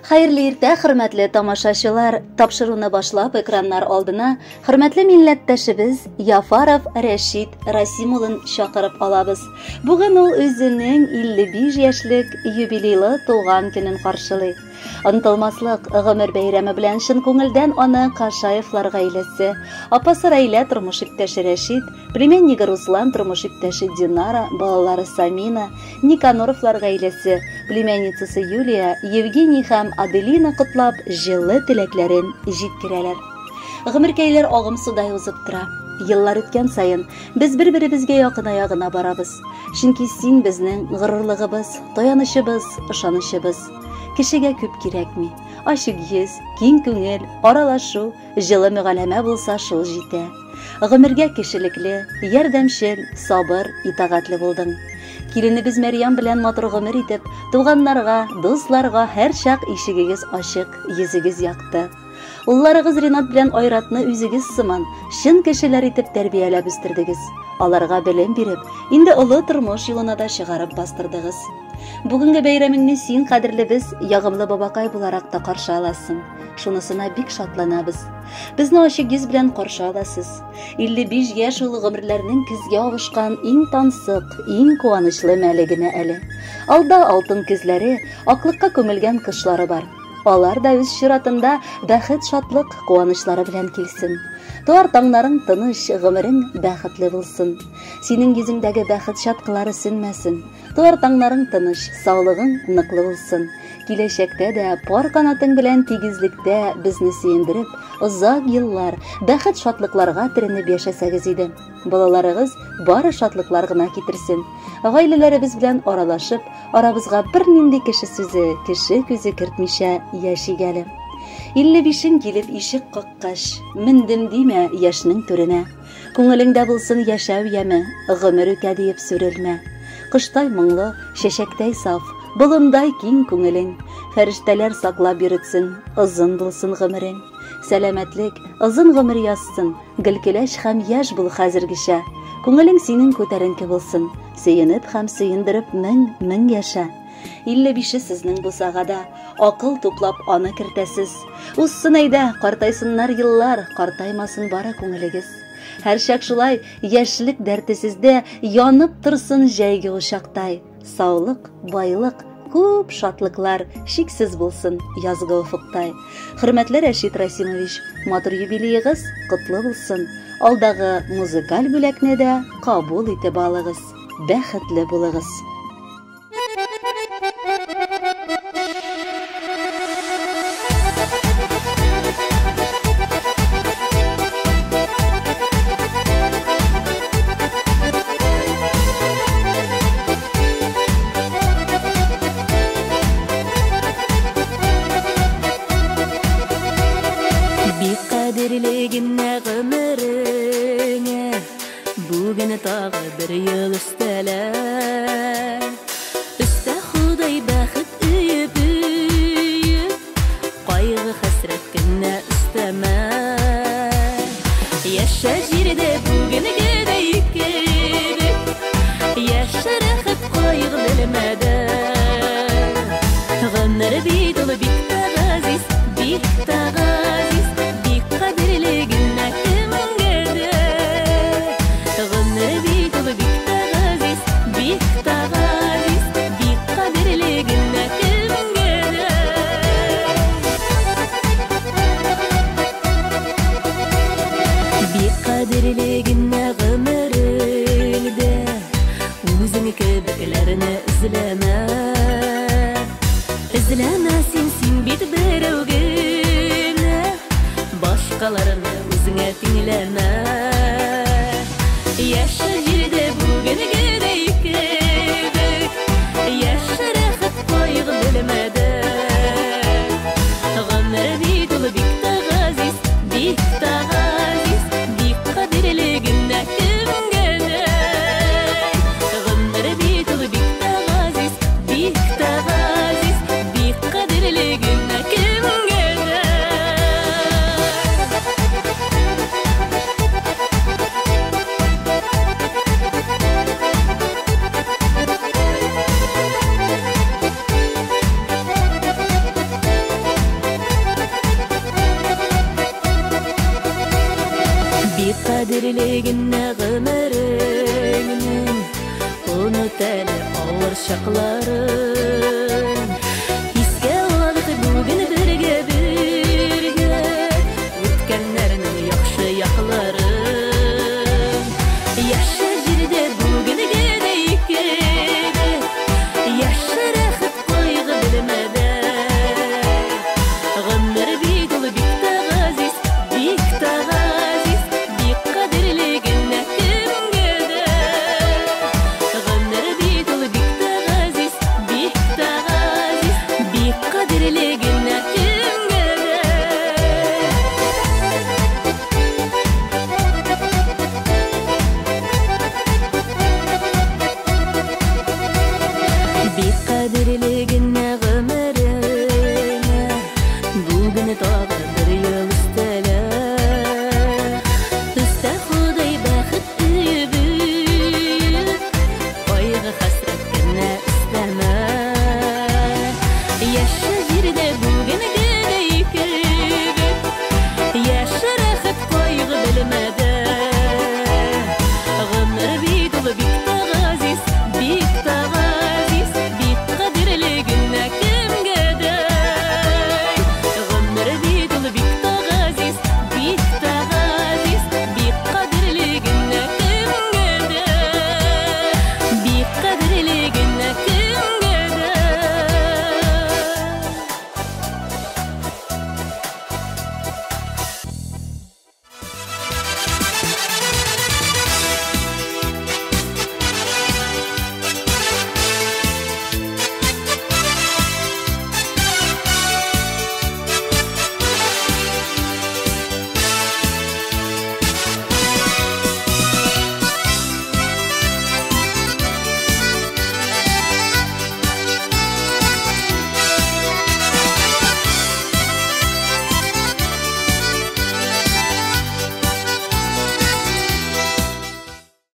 Xayrli irtə, hörmətli tamaşaçılar. Tapşırığını başlap ekranlar aldına hörmətli millətdaşыбыз Yafarov Rəşid Rasimulun çağırıb alabız. Bugün ol özünün 55 yaşlık yubileyli doğan günün qarşılay. Unutulmaslıq ömür beyrəmi bilən şın көңелдән аны Qashayevlar гаиләсе, апасы Рәйлә тормыш иптәше Рәшид, племяннигы Руслан тормыш иптәше Динара, балалары Самина, Никаноровлар гаиләсе, племянницасы Юлия, Евгений һәм Аделина котлап җылы теләкләрен җиткерәләр. Гомеркәйләр агым судай узып тора. Yıllar ötken sayın biz bir-birimizge yakına barabız. Çünkü sen bizning g'ururligimiz, tayanışыбыз, ышанышыбыз. Kişiге köp kerakmi? Aşık yüz, keng көңел, aralashu, жылы mügaleme bulsa şol jite. Гомергә kişilikli, yardamchil, sabır, itaatli buldың. Kilinimiz Meryem bilen матур гомер итеп, туганнарга, дусларга һәр чак ишегегез ачык, йөзегез якты. Улларыгыз Ринат белән Айратны үзегез сыман, шын кешеләр итеп тәрбияләп үстердегез. Аларга белем биреп, инде олы тормыш юлына да чыгарып бастырдыгыз. Бүгенге бәйрәмеңне син кадерлебез, ягымлы бабакай буларак та каршы аласың. Шунысына бик шатланабыз. Безне ачык йөз белән каршы аласыз. 55 яшь улы гомерләрнең көзгә авышкан иң тансык, иң куанычлы мәлегенә әле. Алда алтын күзләре, аклыкка күмелгән кышлары бар. Алар да үз чиратында бәхет, шатлык, куанычлары белән килсен. Туар таңнарың тыныч, гомерең бәхетле булсын. Синең йөзеңдәге бәхет шаткылары сүнмәсен. Туар таңнарың тыныч, саулыгың ныклы булсын. Киләчәктә дә пар канатың белән тигезлектә безне сөендереп, озак еллар бәхет шатлыкларга төренеп яшәсәгез иде. Балаларыгыз бары шатлыклар гына китерсен. Гаиләләребез белән аралашып, арабызга бер нинди кеше сүзе, кеше күзе кертмичә яшигәле. 55-ң килеп ишек каккач, мендем димә яшьнең түренә. Күңелеңдә булсын яшәү яме, гомер үтә диеп сүрелмә. Кыштай моңлы, чәчәктәй саф, болындай киң күңелең. Фәрештәләр саклап йөртсен, озын булсын гомерең. Сәламәтлек, озын гомер язсын, гөлкеләш һәм яшь бул хәзергечә. Күңелең синең күтәренке булсын, сөенеп һәм сөендереп мең яшә. 55-ші сезнең булсагада, акыл туплап аны кертәсез. Узсын әйдә, картайсыннар еллар, картаймасын бара күңелегез. Һәр чак шулай яшьлек дәртесездә янып торсын җәйге учактай. Саулык, байлык, күп шатлыклар шиксез булсын язгы уфуктай. Хөрмәтле Рәшид Расимович, матур юбилейгыз котлы булсын. Алдагы музыкаль бүләкне дә кабул итеп алыгыз. Бәхетле булыгыз. Qadrligina g'umrine bugün tag'ı bir yıl üstələ. Üstə xuday bəxit üyüb qaygı həsrət günə üstəmə. Yaşa jirdə bugün gedəyik yaşa rəxət qaygı bilmədə. G'umr bidul bik tağaziz, bik tağaziz. Qadrligina g'umringdə o'zing kebiklarni izlama. Izlama sen bit birovgina, boshqalarni o'zingga tinglama. Yasha yerda bugun gedayik, yasha rahat qayg'u bilmada. G'umr bidul bik tag'aziz, bik tag'aziz. Qadrligina kimgada, g'umr bidul bik tag'aziz, bik tag'aziz. Bik qadrligina kimgada. qadrligine ömrünün unut eli ağır şaqların Hiske alıp bugün birge Ötkenlerinin yaxşı yaxların Yaşa jirde bugün gedeyip Yaşa rahat koygu bilmede Gönler bidul bikta gaziz Bikta gaziz Bik kadirligine kim gede Gönler bidul bikta gaziz Bikta gaziz Bik kadirligine kim gede Bik kadirligine ömrüne Bugün tağı bir yıl üstele Üste Xuday baxıt übüp Oyğı hasretine isteme Yaşa jirde bugün gedeyip Yaşa rahat koygu bilmede Gönler bidul bikta gaziz Bikta gaziz Bik kadirligine kim gedey Gönler bidul bikta gaziz Bikta gaziz Bik kadirligine kim gedey Bik kadirligine